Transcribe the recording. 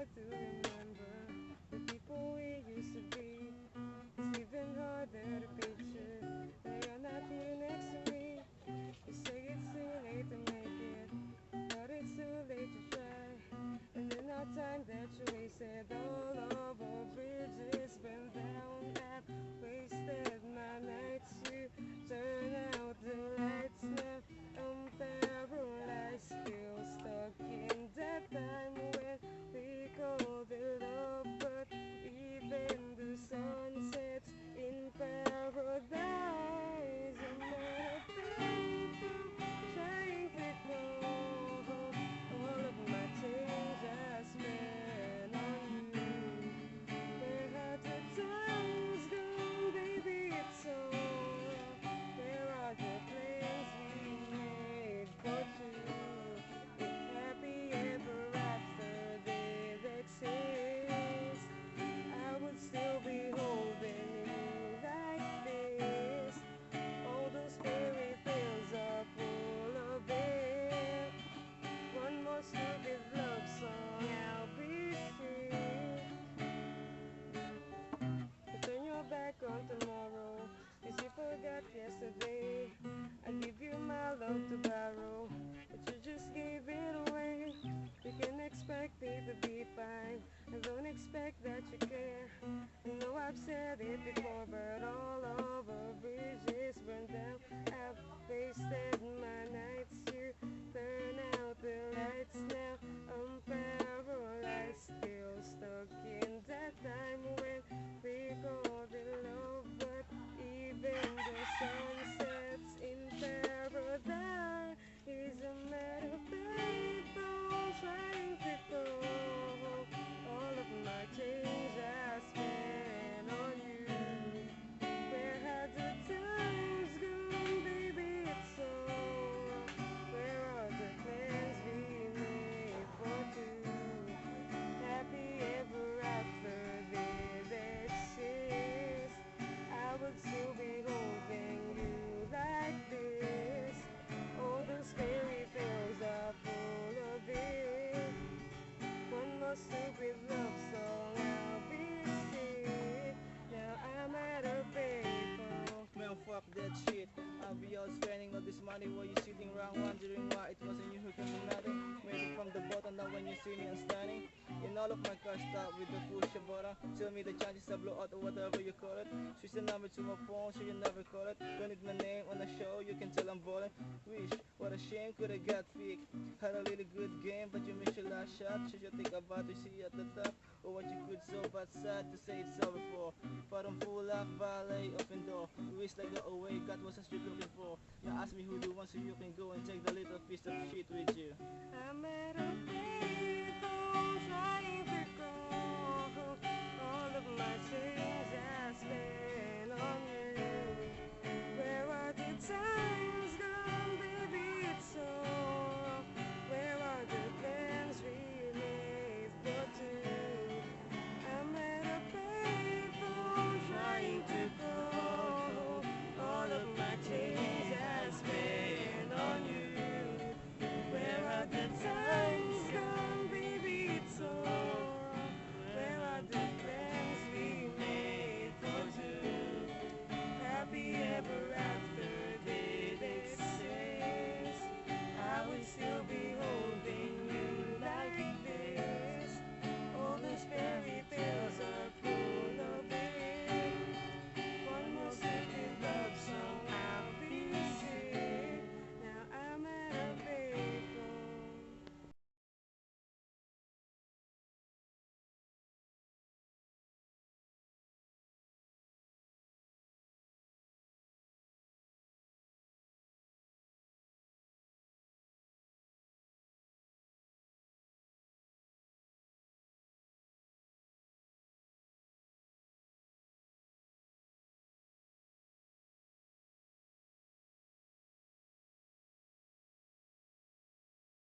hard to remember the people we used to be. It's even harder to picture that you're not here next to me. You say it's too late to make it, but it's too late to try. And in our time that you wasted all over bridges burned down, I've wasted my nights to turn out the lights now. I'm paralyzed, still stuck in that time when we called it love, but even the sun sets in paradise. I'm not faithful, trying to go. All of my change I spent on you. Where have the times gone, baby? It's all. Where are the plans we made for two? If happy ever after did exist, I would still be holding you like this. All those fairy tales are full of it. One more stupid love song, I'll be sick. You turn your back on tomorrow, 'cause you forgot yesterday. I give you my love to borrow, but you just gave it away. You can expect me to be fine, I don't expect that you care. I know I've said it before, but all over bridges burned down. I've wasted my nights to turn out the lights now. I'm paralyzed, still stuck in that time when we called it love, but even the sun sets in paradise. Is a matter of faith, I'm trying to go. All of my change I spent on you. Where have the times gone, baby? It's all. Where are the plans we made for two? Happy ever after did exist, I would still be holding you like this. All those fairy tales are full of it. One more stupid love song, I'll be sick. Now I'm at a payphone. Man, fuck that shit. I'll be out spending all this money while you sitting around wondering why it wasn't you who came to nothing. Maybe from the bottom, now when you see me I'm standing in all of my car stop with the push button. Tell me the chances I blow out or whatever you call it. Switch the number to my phone so you never call it. Don't need my name on the show, you can tell I'm balling. Wish, what a shame, could've got fake. Had a really good game, but you missed your last shot. Should you think about to see at the top? Or what you could so bad sad to say it's over for. Parang full-up ballet, open door. Wish like go away, God was a street looking for. Now ask me who the one so you can go and take the little piece of shit with you.